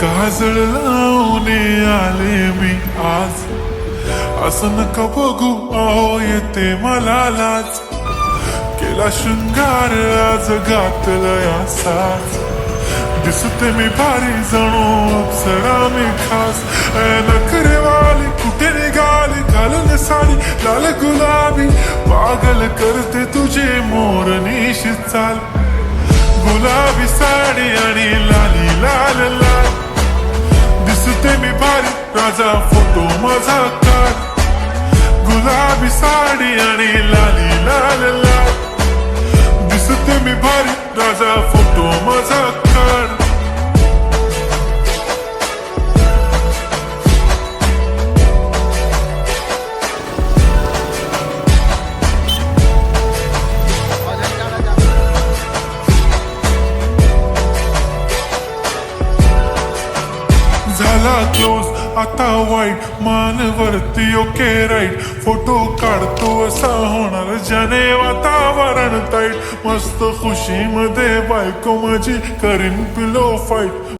काजळ लावून आले मी आज, असं नका बघू अहो येते मला लाज. केला शृंगार आज घातलं असाच, दिसते मी भारी जणू अप्सरा मी खास. नखरेवाली कुठे निघाली घालून साडी लाल गुलाबी, पागल करते तुझे मोरनीश चाल. गुलाबी साडी आणि लाली लाल लाल, दिसते मी भारी राजा फोटो माझा काढ. गुलाबी साडी आणि लाली लाल लाल, दिसते मी भारी राजा फोटो माझा काढ. झाला क्लोज आता वाईट, मानवरती ओके राईट. फोटो काढतो असा होणार ज्याने वातावरण ताईट. मस्त खुशी मध्ये बायको माझी करीन पिलो फाईट.